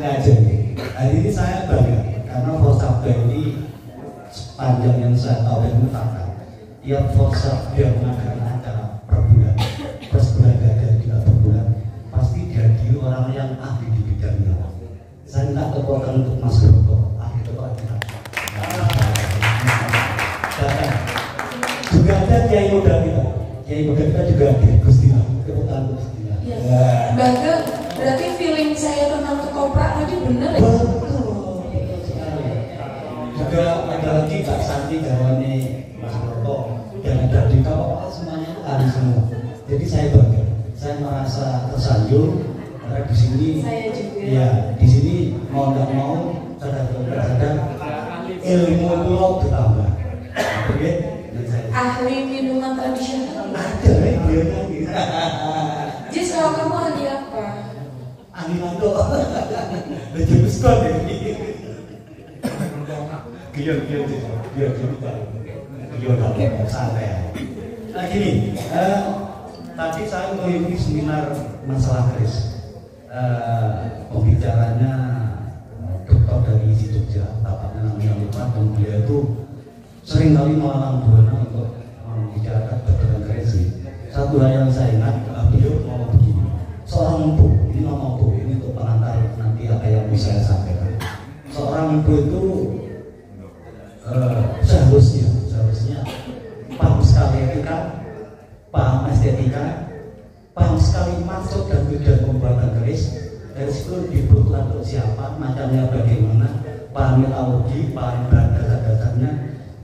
aja nih. Hari ini saya bangga karena Forsabda ini sepanjang yang saya tahu dan fakta, tiap Forsabda mengadakan acara per bulan, plus bulan gagal juga per bulan, pasti dihadiri orang yang ahli di bidangnya. Saya minta kekuatan untuk Mas Broto, ahli kekuatan kita. Dan juga ada kiai muda kita. Kiai muda kita juga ada Gusti Allah, kekuatan Gusti Allah. Ya. Bangga, berarti feeling saya tentang ketoprak tadi bener ya? Betul sekali. Juga ada lagi Kak Santi Garwane Mas Broto dan ada di Kawal, semuanya ahli semua. Jadi saya bangga, saya merasa tersanjung karena di sini. Saya juga. Ya, di sini mau nggak mau terhadap ilmu pulau bertambah. Oke, ahli minuman tradisional. ada dia lagi. Jis, kalau kamu ahli apa? Ahli mantu. Lebih besar deh. Giyor santai. Nah gini, tadi saya mengikuti seminar masalah keris. Pembicaranya dokter dari Jogja, bapaknya namanya Lupa, dan beliau itu seringkali melalang buana untuk membicarakan bagian keris. Satu hal yang saya ingat, beliau ngomong begini, seorang ibu, ini ngomong bu, ini untuk pengantar nanti apa yang bisa saya sampaikan. Seorang ibu itu seharusnya paham sekali etika, paham estetika, paham sekali maksud dan tujuan pembuatan keris. Dari situ dibutuhkan untuk siapa, macamnya bagaimana, paham metodologi, paham bahan dasar-dasarnya,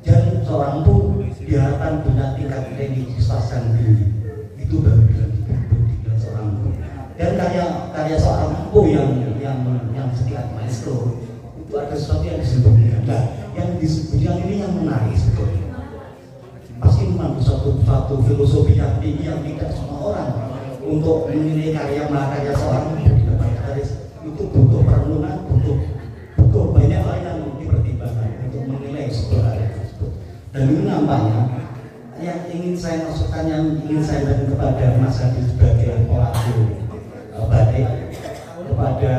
dan seorang pun diharapkan punya tingkat religiusitas yang tinggi. Itu baru dibilang seorang pun. Dan karya seorang pun yang setingkat maestro itu ada sesuatu yang disembunyikan. Nah, yang disembunyikan ini yang menarik sebetulnya. Pasti memang suatu filosofi yang tinggi yang tidak semua orang untuk menilai karya seorang itu butuh perenungan, butuh banyak hal yang dipertimbangkan untuk menilai sebuah karya tersebut. Dan ini nampaknya yang ingin saya masukkan, yang ingin saya berikan kepada Mas Andi sebagai pelaku batik, kepada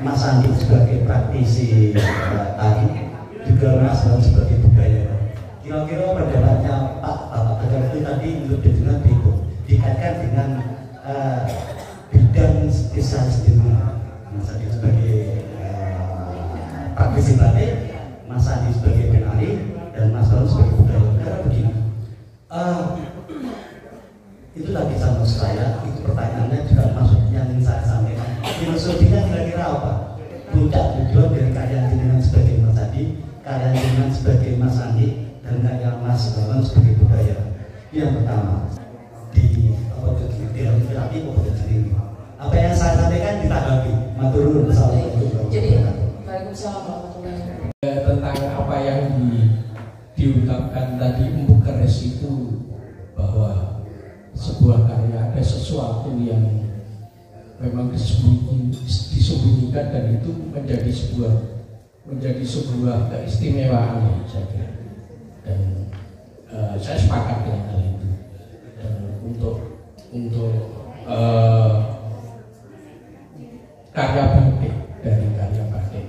Mas Andi sebagai praktisi tari, juga Mas Andi sebagai budayawan. Kira-kira pendapatnya Pak Bapak Tegar itu tadi lebih dengan dikaitkan dengan bidang spesialis di mana Mas Andi sebagai praktisi batik, Mas Andi sebagai penari, dan Mas Andi sebagai budayawan. Karena begini, itu tadi sama saya, itu pertanyaannya juga maksudnya yang ingin saya sampaikan. Filosofinya kira-kira apa? Puncak tujuan dari karya jenengan sebagai Mas Andi, karya jenengan sebagai Mas Andi, dan karya Mas Bawan sebagai budayawan. Yang pertama, di terapi sendiri. Apa yang saya sampaikan ditanggapi. Matur nuwun. Assalamualaikum. Jadi, Waalaikumsalam warahmatullahi wabarakatuh. Tentang apa yang diungkapkan tadi Empuk Keris itu, bahwa sebuah karya ada sesuatu yang memang disembunyikan dan itu menjadi sebuah keistimewaan, saya kira. Dan saya sepakat dengan hal itu. Dan untuk karya batik, dari karya batik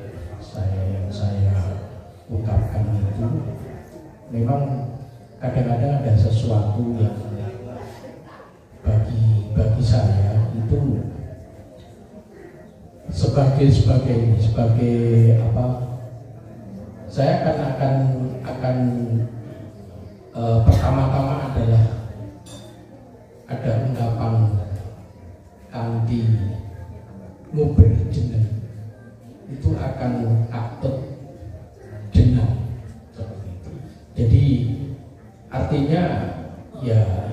yang saya ungkapkan itu memang kadang-kadang ada sesuatu yang bagi saya itu sebagai apa, saya akan pertama-tama adalah ada ungkapan kanthi ngobrol jeneng itu akan katut jeneng seperti itu. Jadi artinya ya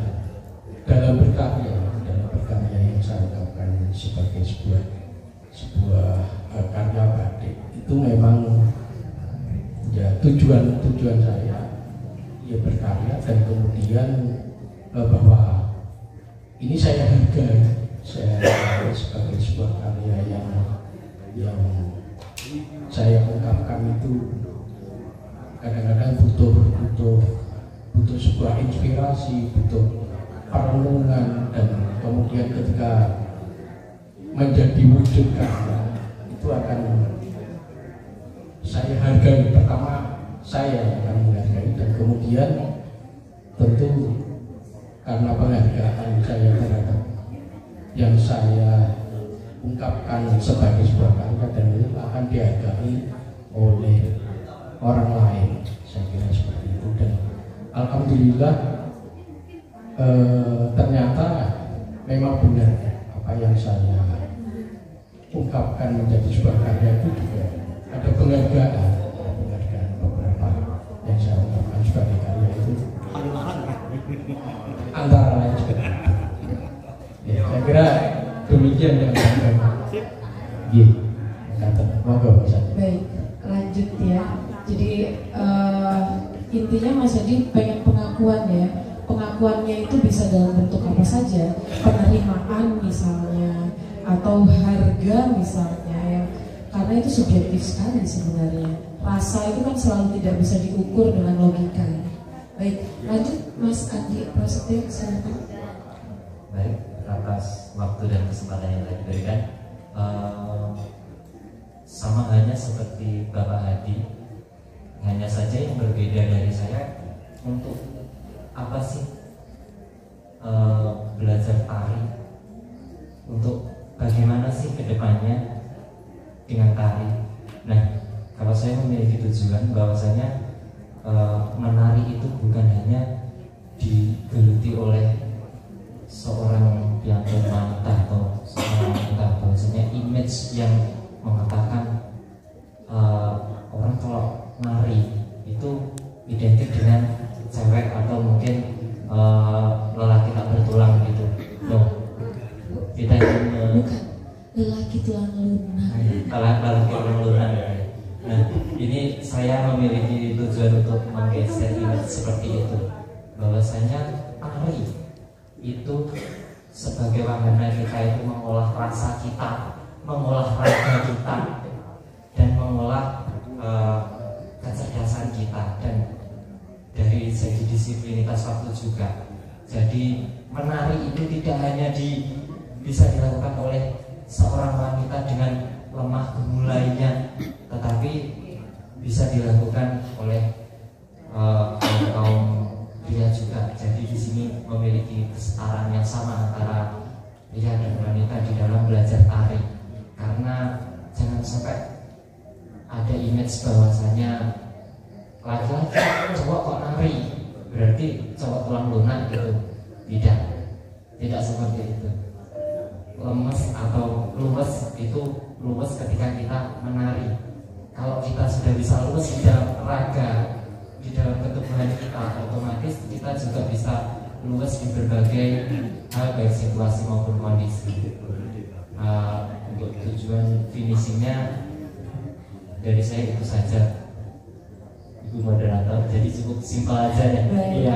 dalam berkarya yang saya ungkapkan sebagai sebuah karya batik itu memang ya tujuan saya ya berkarya, dan kemudian bahwa ini saya hargai, saya sebagai sebuah karya yang saya ungkapkan itu kadang-kadang butuh sebuah inspirasi, butuh perenungan, dan kemudian ketika menjadi wujud karya itu akan saya hargai. Pertama saya akan menghargai, dan kemudian tentu karena penghargaan saya terhadap yang saya ungkapkan sebagai sebuah karya, dan itu akan dihargai oleh orang lain, saya kira seperti itu. Dan alhamdulillah ternyata memang benar apa yang saya ungkapkan menjadi sebuah karya itu juga ada penghargaan beberapa yang saya ungkapkan sebagai karya itu antara lain juga. Ya, saya kira demikian yang saya monggo bisa. Baik, lanjut ya. Jadi intinya Mas Adi pengen pengakuan ya. Pengakuannya itu bisa dalam bentuk apa saja, penerimaan misalnya, atau harga misalnya ya. Karena itu subjektif sekali sebenarnya. Rasa itu kan selalu tidak bisa diukur dengan logika. Baik, lanjut Mas Adi Prasetyo, silakan. Baik, atas waktu dan kesempatan yang telah diberikan. Sama halnya seperti Bapak Hadi, hanya saja yang berbeda dari saya untuk apa sih belajar tari, untuk bagaimana sih kedepannya dengan tari. Nah, kalau saya memiliki tujuan bahwasanya menari itu bukan hanya digeluti oleh seorang yang wanita atau seorang wanita, bahwasanya image yang mengatakan orang kalau nari itu identik dengan cewek atau mungkin lelaki tak bertulang gitu. No, kita bukan lelaki tulang lunak. Lelaki tulang lunak. Nah, ini saya memiliki tujuan untuk menggeser image seperti itu, bahwasanya tari itu sebagai wahana kita itu mengolah rasa kita, mengolah raga kita, dan mengolah kecerdasan kita, dan dari segi disiplinitas waktu juga. Jadi menari itu tidak hanya bisa dilakukan oleh seorang wanita dengan lemah gemulainya, tetapi bisa dilakukan oleh kaum pria juga. Jadi di sini memiliki kesetaraan yang sama antara pria dan wanita di dalam belajar tari. Karena jangan sampai ada image bahwasanya laki-laki cowok kok nari berarti cowok tulang lunak gitu. Tidak seperti itu. Lemes atau luwes itu luwes ketika kita menari. Kalau kita sudah bisa luwes di dalam raga, di dalam ketubuhan kita, otomatis kita juga bisa luwes di berbagai hal, baik situasi maupun kondisi. Untuk tujuan finishingnya dari saya itu saja, Ibu moderator. Jadi cukup simpel aja ya. Iya,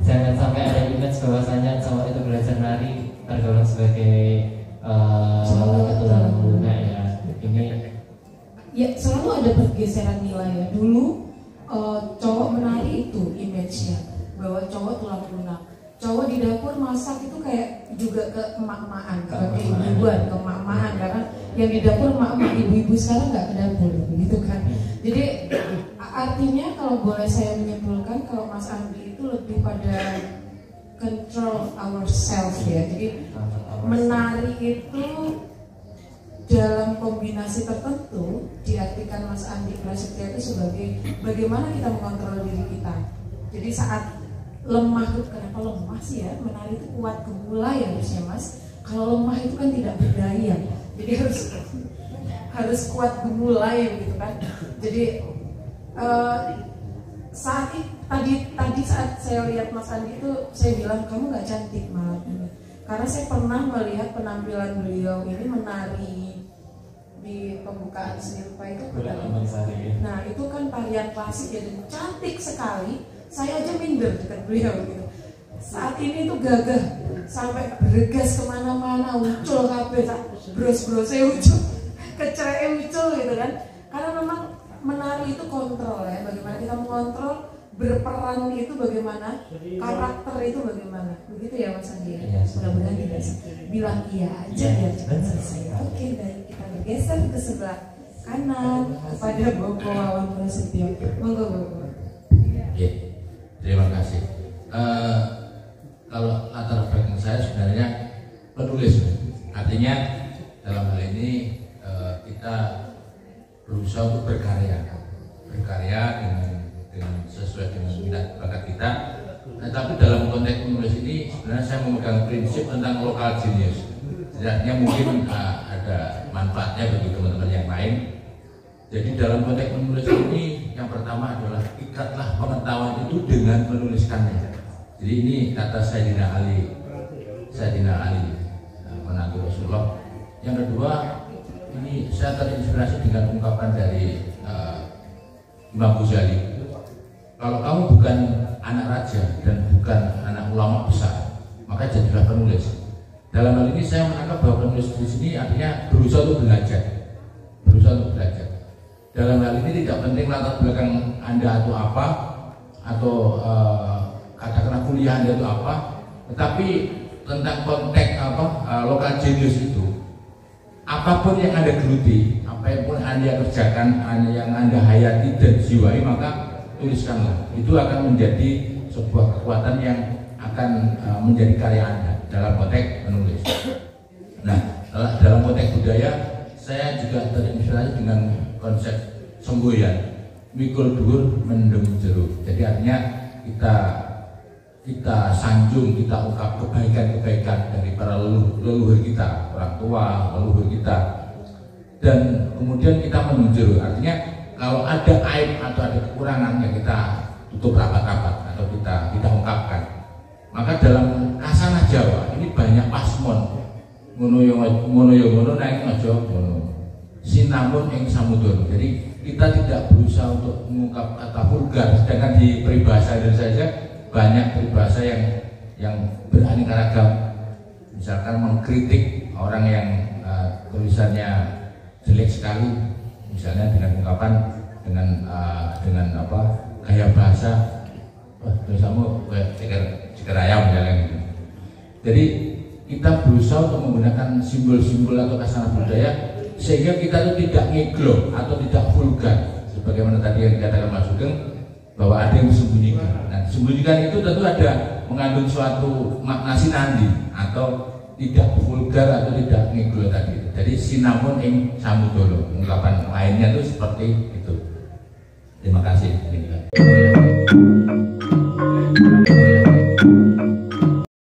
jangan sampai ada image bahwasanya cowok itu belajar nari tergolong sebagai keturunan lunak ya. Ini ya selalu ada pergeseran nilai ya. Dulu cowok menari itu image-nya bahwa cowok tulang lunak. Cowok di dapur masak itu kayak juga ke emak-emakan, ke ibu-ibuan, ke emak-emakan, karena yang di dapur emak-emak, ibu-ibu sekarang nggak ke dapur, gitu kan. Jadi artinya kalau boleh saya menyimpulkan, kalau Mas Andi itu lebih pada control ourselves ya. Jadi menari itu dalam kombinasi tertentu diartikan Mas Andi Prasetyo itu sebagai bagaimana kita mengontrol diri kita. Jadi saat lemah itu, kenapa lemah sih ya? Menari itu kuat gemulai harusnya Mas. Kalau lemah itu kan tidak berdaya. Jadi harus kuat gemulai gitu kan. Jadi tadi saat saya lihat Mas Andi itu, saya bilang kamu nggak cantik malam ini. Karena saya pernah melihat penampilan beliau ini menari di pembukaan seni rupa itu. Nah itu kan tarian klasik ya, dan cantik sekali. Saya aja minder dekat beliau gitu. Saat ini tuh gagah sampai bergegas kemana-mana, ucul kabeh, bros-brosnya ucul, kecereke ucul gitu kan. Karena memang menari itu kontrol ya, bagaimana kita mengontrol, berperan itu bagaimana, karakter itu bagaimana. Begitu ya Mas Andi ya. Mudah-mudahan tidak bilang iya aja biar cepat selesai. Oke, baik, kita bergeser ke sebelah kanan kepada Bobo Wawan Prasetyo. Monggo Bobo. Ya, terima kasih. Kalau latar belakang saya sebenarnya penulis, artinya dalam hal ini kita berusaha untuk berkarya dengan sesuai dengan minat bakat kita. Nah, tapi dalam konteks menulis ini sebenarnya saya memegang prinsip tentang lokal genius. Setidaknya mungkin ada manfaatnya bagi teman-teman yang lain. Jadi dalam konteks menulis ini yang pertama adalah ikatlah pengetahuan itu dengan menuliskannya. Jadi ini kata Sayyidina Ali menantu Rasulullah. Yang kedua, ini saya terinspirasi dengan ungkapan dari Imam Ghazali. Kalau kamu bukan anak raja dan bukan anak ulama besar, maka jadilah penulis. Dalam hal ini saya menangkap bahwa penulis di sini artinya berusaha untuk belajar. Dalam hal ini tidak penting latar belakang Anda atau apa, atau katakanlah kuliah Anda itu apa, tetapi tentang konteks lokal genius itu, apapun yang Anda geluti, apapun Anda kerjakan, yang Anda hayati dan jiwai, maka tuliskanlah. Itu akan menjadi sebuah kekuatan yang akan menjadi karya Anda dalam konteks menulis. Nah, dalam konteks budaya, saya juga terinspirasi dengan konsep semboyan, mikul dhuwur mendem jero. Jadi artinya kita sanjung, kita ungkap kebaikan-kebaikan dari para leluhur kita, orang tua, leluhur kita, dan kemudian kita mendem jero. Artinya kalau ada aib atau ada kekurangan yang kita tutup rapat-rapat atau kita ungkapkan. Maka dalam kasanah Jawa ini banyak pasmon, ngono yo ngono naik aja ngono, sinamun ing samudra. Jadi kita tidak berusaha untuk mengungkap kata vulgar, sedangkan di peribahasa Indonesia saja banyak peribahasa yang beraneka ragam. Misalkan mengkritik orang yang tulisannya jelek sekali, misalnya dengan ungkapan dengan gaya bahasa, tulisanmu ceker ayam misalnya gitu. Jadi kita berusaha untuk menggunakan simbol-simbol atau kasanah budaya sehingga kita itu tidak ngeglo atau tidak vulgar, sebagaimana tadi yang dikatakan Mas Sugeng bahwa ada yang disembunyikan. Nah, disembunyikan itu tentu ada mengandung suatu makna sinandi atau tidak vulgar atau tidak ngeglo tadi. Jadi sinamun ing samudara, ungkapan lainnya itu seperti itu. Terima kasih.